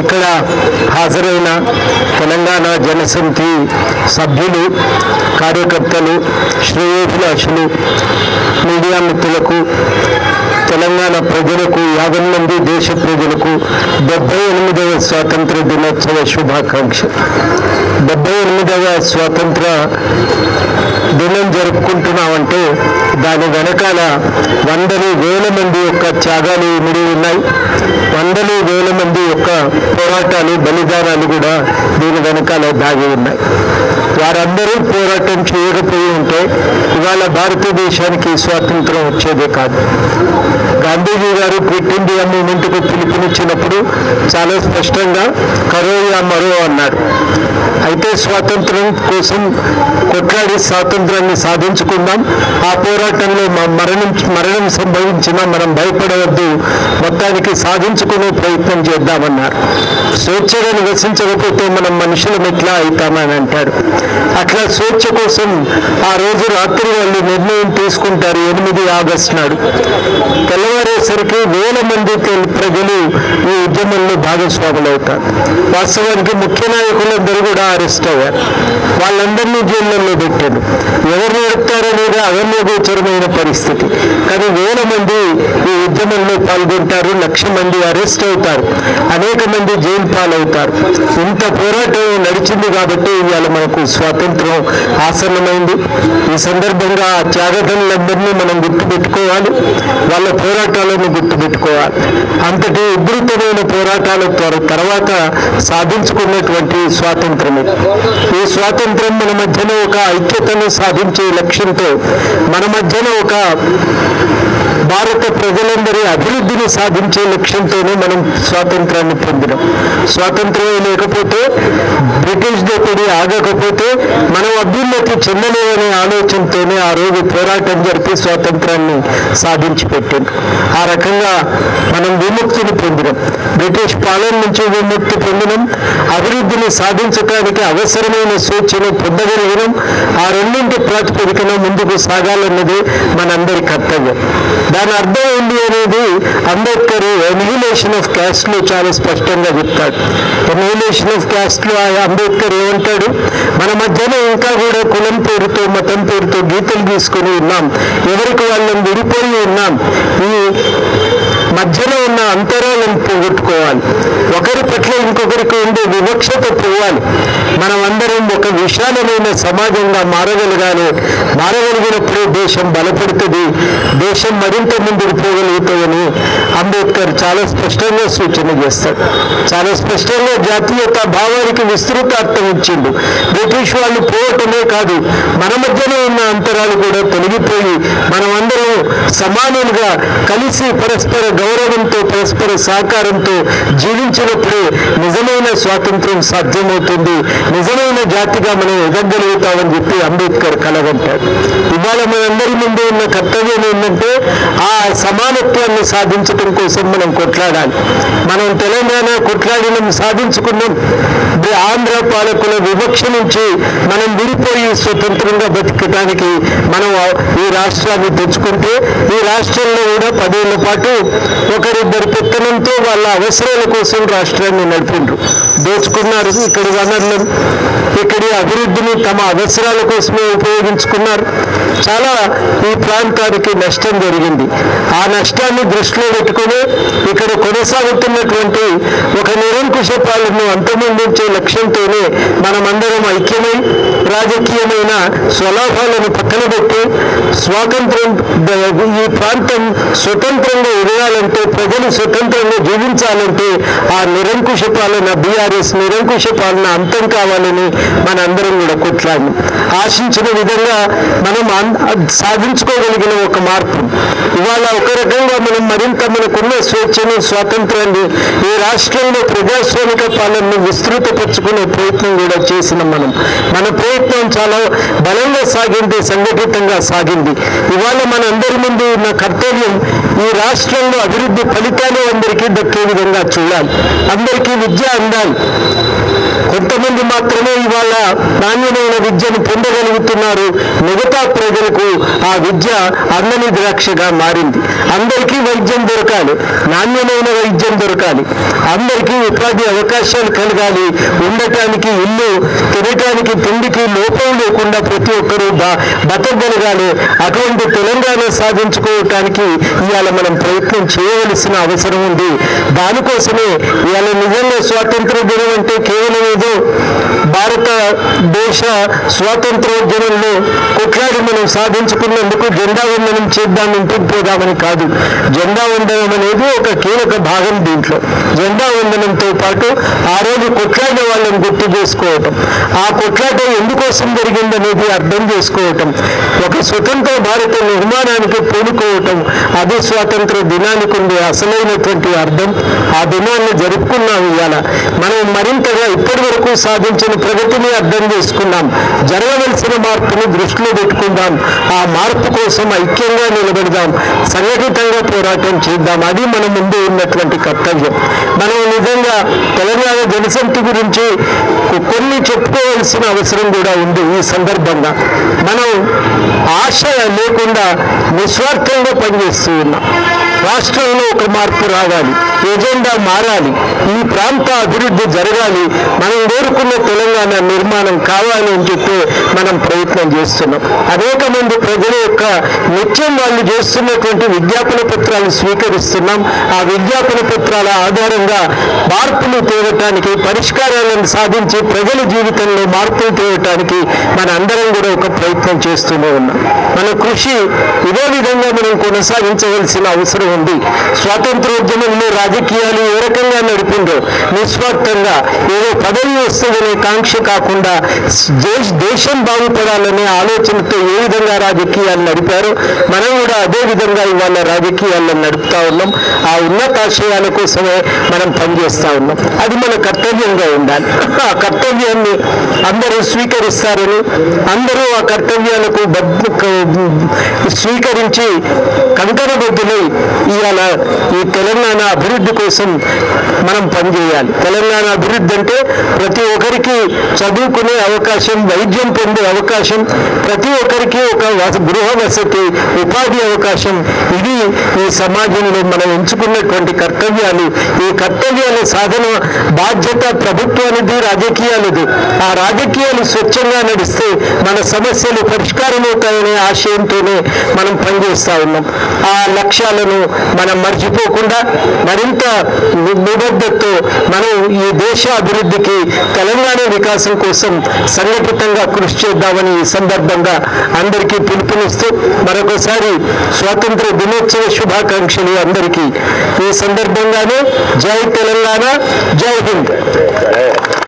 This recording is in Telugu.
ఇక్కడ హాజరైన తెలంగాణ జనసమితి సభ్యులు, కార్యకర్తలు, శ్రేయోభిలాషులు, మీడియా మిత్రులకు, తెలంగాణ ప్రజలకు, 50 మంది దేశ ప్రజలకు 78వ స్వాతంత్ర దినోత్సవ శుభాకాంక్ష. 78వ స్వాతంత్ర దినం జరుపుకుంటున్నామంటే దాని వెనకాల వందలు వేల మంది యొక్క త్యాగాలు ఇమిడి ఉన్నాయి. వందలు వేల మంది యొక్క పోరాటాలు, బలిదానాలు కూడా దీని వెనకాల దాగి ఉన్నాయి. వారందరూ పోరాటం చేయకపోయి ఉంటే ఇవాళ భారతదేశానికి స్వాతంత్రం వచ్చేదే కాదు. గాంధీజీ గారు క్విట్ ఇండియా మూవ్మెంట్కు పిలుపునిచ్చినప్పుడు చాలా స్పష్టంగా కరో యా మరో అన్నారు. అయితే స్వాతంత్రం కోసం కొట్లాడి స్వాతంత్రాన్ని సాధించుకుందాం, ఆ పోరాటంలో మరణం సంభవించినా మనం భయపడవద్దు, మొత్తానికి సాధించుకునే ప్రయత్నం చేద్దామన్నారు. స్వేచ్ఛగా నివసించకపోతే మనం మనుషులం ఎట్లా అవుతామని అంటారు. అట్లా స్వేచ్ఛ కోసం ఆ రోజు రాత్రి వాళ్ళు నిర్ణయం తీసుకుంటారు. 8 ఆగస్టు నాడు తెల్లవారేసరికి వేల మంది ప్రజలు ఈ ఉద్యమంలో భాగస్వాములు అవుతారు. వాస్తవానికి ముఖ్య నాయకులందరూ కూడా అరెస్ట్ అయ్యారు. వాళ్ళందరినీ జైళ్ళల్లో పెట్టారు. ఎవరు నడుపుతారనేది అగమ్యగోచరమైన పరిస్థితి. కానీ వేల మంది ఈ ఉద్యమంలో పాల్గొంటారు. 1,00,000 మంది అరెస్ట్ అవుతారు. అనేక మంది జైలు పాలవుతారు. ఇంత పోరాటం నడిచింది కాబట్టి ఇవాళ మనకు స్వాతంత్రం ఆసన్నమైంది. ఈ సందర్భంగా ఆ త్యాగదనులందరినీ మనం గుర్తుపెట్టుకోవాలి, వాళ్ళ పోరాటాలను గుర్తుపెట్టుకోవాలి. అంతటి ఉధృతమైన పోరాటాల తర్వాత సాధించుకున్నటువంటి స్వాతంత్రమే. ఈ స్వాతంత్రం మన మధ్యన ఒక ఐక్యతను సాధించే లక్ష్యంతో, మన మధ్యన ఒక భారత ప్రజలందరి అభివృద్ధిని సాధించే లక్ష్యంతోనే మనం స్వాతంత్రాన్ని పొందినాం. స్వాతంత్రమే లేకపోతే, బ్రిటిష్ దోపిడీ ఆగకపోతే మనం అభ్యున్నతి చెందలేదనే ఆలోచనతోనే ఆ రోజు పోరాటం జరిపి స్వాతంత్రాన్ని సాధించి పెట్టింది. ఆ రకంగా మనం విముక్తిని పొందినాం. బ్రిటిష్ పాలన నుంచి విముక్తి పొందినాం. అభివృద్ధిని సాధించడానికి అవసరమైన స్వేచ్ఛను పొందగలిగినాం. ఆ రెండింటి ప్రాతిపదికన ముందుకు సాగాలన్నది మనందరి కర్తవ్యం. దాని అర్థం ఏంటి అనేది అంబేద్కర్ ఎనిహిలేషన్ ఆఫ్ క్యాస్ట్ లో చాలా స్పష్టంగా చెప్తాడు. ఎనిహిలేషన్ ఆఫ్ క్యాస్ట్ లో అంబేద్కర్ ఏమంటాడు? మన మధ్యన ఇంకా కూడా కులం పేరుతో, మతం పేరుతో గీతలు గీసుకొని ఉన్నాం. ఎవరికి వాళ్ళని విడిపోయి ఉన్నాం. ఈ మధ్యలో ఉన్న అంతరాలను పోగొట్టుకోవాలి. ఒకరి పట్ల ఇంకొకరికి ఉండే వివక్షత పోవాలి. మనం అందరం ఒక విశాలమైన సమాజంగా మారగలిగినప్పుడే దేశం బలపడుతుంది, దేశం మరింత ముందుకు పోగలుగుతుందని అంబేద్కర్ చాలా స్పష్టంగా సూచన చేస్తాడు. చాలా స్పష్టంగా జాతీయతా భావానికి విస్తృత అర్థం ఇచ్చిండు. బ్రిటిష్ వాళ్ళు పోవటమే కాదు, మన మధ్యలో ఉన్న అంతరాలు కూడా తొలగిపోయి మనమందరం సమానులుగా కలిసి పరస్పర గౌరవంతో, పరస్పర సహకారంతో జీవించినప్పుడే నిజమైన స్వాతంత్రం సాధ్యమవుతుంది, నిజమైన జాతిగా మనం ఎదగలుగుతామని చెప్పి అంబేద్కర్ కలగంటాడు. ఇవాళ మనందరి ముందు ఉన్న కర్తవ్యం ఏంటంటే ఆ సమానత్వాన్ని సాధించడం కోసం మనం కొట్లాడాలి. మనం తెలంగాణ కొట్లాడినం, సాధించుకున్నాం. ఆంధ్ర పాలకుల వివక్ష నుంచి మనం విడిపోయి స్వతంత్రంగా బతికడానికి మనం ఈ రాష్ట్రాన్ని తెచ్చుకుంటే, ఈ రాష్ట్రంలో కూడా 10 ఏళ్ల పాటు ఒకరిద్దరు పెత్తనంతో వాళ్ళ అవసరాల కోసం రాష్ట్రాన్ని నడిపిండ్రు, దోచుకున్నారు. ఇక్కడి వనరులను, ఇక్కడి అభివృద్ధిని తమ అవసరాల కోసమే ఉపయోగించుకున్నారు. చాలా ఈ ప్రాంతానికి నష్టం జరిగింది. ఆ నష్టాన్ని దృష్టిలో పెట్టుకుని ఇక్కడ కొనసాగుతున్నటువంటి ఒక నిరంకుశ పాలనను అంతమొందించే లక్ష్యంతోనే మనమందరం ఐక్యమై రాజకీయమైన స్వలాభాలను పక్కన పెట్టి స్వాతంత్రం, ఈ ప్రాంతం స్వతంత్రంగా ఎదగాలంటే, ప్రజలు స్వతంత్రంగా జీవించాలంటే ఆ నిరంకుశ పాలన, బీఆర్ఎస్ నిరంకుశ పాలన అంతం కావాలని మనందరం కూడా కొట్లాడి ఆశించిన విధంగా మనం సాధించుకోగలిగిన ఒక మార్పు. ఇవాళ ఒక రకంగా మనం మరింత మనకున్న స్వేచ్ఛను, స్వాతంత్రాన్ని ఈ రాష్ట్రంలో ప్రజాస్వామిక పాలనను విస్తృతపరచుకునే ప్రయత్నం కూడా చేసినాం. మన ప్రయత్నం చాలా బలంగా సాగింది, సంఘటితంగా సాగింది. ఇవాళ మనందరి ముందు ఉన్న కర్తవ్యం ఈ రాష్ట్రంలో అభివృద్ధి ఫలితాలు అందరికీ దక్కే విధంగా చూడాలి. అందరికీ విద్య అందాలి. కొంతమంది మాత్రమే ఇవాళ నాణ్యమైన విద్యను పొందగలుగుతున్నారు. మిగతా ప్రజలకు ఆ విద్య అందని ద్రాక్షగా మారింది. అందరికీ వైద్యం దొరకాలి, నాణ్యమైన వైద్యం దొరకాలి, అందరికీ ఉపాధి అవకాశాలు కలగాలి, ఉండటానికి ఇల్లు, తినటానికి తిండికి లోపం లేకుండా ప్రతి ఒక్కరూ బతకగలగాలి. అటువంటి తెలంగాణ సాధించుకోవటానికి ఇవాళ మనం ప్రయత్నం చేయవలసిన అవసరం ఉంది. దానికోసమే ఇవాళ నిజంగా స్వాతంత్ర దినం అంటే కేవలం ఏదో భారతదేశ స్వాతంత్రోద్యమంలో కొట్లాడి మనం సాధించుకున్నందుకు జెండా వందనం చేద్దాం, ఇంటికి పోదామని కాదు. జెండా వందనం అనేది ఒక కీలక భాగం. దీంట్లో జెండా వందనంతో పాటు ఆ రోజు కొట్లాడిన వాళ్ళని గుర్తు చేసుకోవటం, ఆ కొట్లాట ఎందుకోసం జరిగిందనేది అర్థం చేసుకోవటం, ఒక స్వతంత్ర భారత నిర్మాణానికి పూనుకోవటం, అది స్వాతంత్ర దినానికి ఉండే అసలైనటువంటి అర్థం. ఆ దినాన్ని జరుపుకున్నాం. ఇవాళ మనం మరింతగా ఇప్పటి వరకు సాధించిన ప్రగతిని అర్థం చేసుకున్నాం. జరగవలసిన మార్పుని దృష్టిలో పెట్టుకుందాం. ఆ మార్పు కోసం ఐక్యంగా నిలబెడదాం, సంఘటితంగా పోరాటం చేద్దాం. అది మన ముందు ఉన్నటువంటి కర్తవ్యం. మనం నిజంగా తెలంగాణ జనసమితి గురించి కొన్ని చెప్పుకోవాల్సిన అవసరం కూడా ఉంది. ఈ సందర్భంగా మనం ఆశ లేకుండా నిస్వార్థంగా పనిచేస్తూ ఉన్నాం. రాష్ట్రంలో ఒక మార్పు రావాలి, ఎజెండా మారాలి, ఈ ప్రాంత అభివృద్ధి జరగాలి, మనం కోరుకున్న తెలంగాణ నిర్మాణం కావాలి అని చెప్పి మనం ప్రయత్నం చేస్తున్నాం. అనేక మంది ప్రజల యొక్క నిత్యం వాళ్ళు చేస్తున్నటువంటి విజ్ఞాపన పత్రాలు స్వీకరిస్తున్నాం. ఆ విజ్ఞాపన పత్రాల ఆధారంగా మార్పులు తేవటానికి, పరిష్కారాలను సాధించి ప్రజల జీవితంలో మార్పులు తేవటానికి మన అందరం కూడా ఒక ప్రయత్నం చేస్తూనే ఉన్నాం. మన కృషి ఇదే విధంగా మనం కొనసాగించవలసిన అవసరం ఉంది. స్వాతంత్రోద్యమంలో రాజకీయాలు ఏ రకంగా నడిపిందో నిస్వార్థంగా ఏదో పదవి వస్తుందనే కాంక్ష కాకుండా దేశం బాగుపడాలనే ఆలోచనతో ఏ విధంగా రాజకీయాలు నడిపారో మనం కూడా అదే విధంగా ఇవాళ రాజకీయాలను నడుపుతా ఉన్నాం. ఆ ఉన్నతాశయాల కోసమే మనం పనిచేస్తా ఉన్నాం. అది మన కర్తవ్యంగా ఉండాలి. ఆ కర్తవ్యాన్ని అందరూ స్వీకరిస్తారని, అందరూ ఆ కర్తవ్యాలకు స్వీకరించి కంకణబద్ధులై ఇవాళ ఈ తెలంగాణ అభివృద్ధి కోసం మనం పనిచేయాలి. తెలంగాణ అభివృద్ధి అంటే ప్రతి ఒక్కరికి చదువుకునే అవకాశం, వైద్యం పొందే అవకాశం, ప్రతి ఒక్కరికి ఒక గృహ వసతి, ఉపాధి అవకాశం. ఇది ఈ సమాజంలో మనం ఎంచుకున్నటువంటి కర్తవ్యాలు. ఈ కర్తవ్యాల సాధన బాధ్యత ప్రభుత్వానిది, రాజకీయాలది. ఆ రాజకీయాలు స్వచ్ఛంగా నడిస్తే మన సమస్యలు పరిష్కారం అవుతాయనే ఆశయంతోనే మనం పనిచేస్తా ఉన్నాం. ఆ లక్ష్యాలను మనం మర్చిపోకుండా మరింత నిబద్ధతతో మనం ఈ దేశ అభివృద్ధికి, తెలంగాణ వికాసం కోసం సంఘటితంగా కృషి చేద్దామని ఈ సందర్భంగా అందరికీ పిలుపునిస్తూ మరొకసారి స్వాతంత్ర దినోత్సవ శుభాకాంక్షలు అందరికీ. ఈ సందర్భంగానే జై తెలంగాణ, జై హింద్.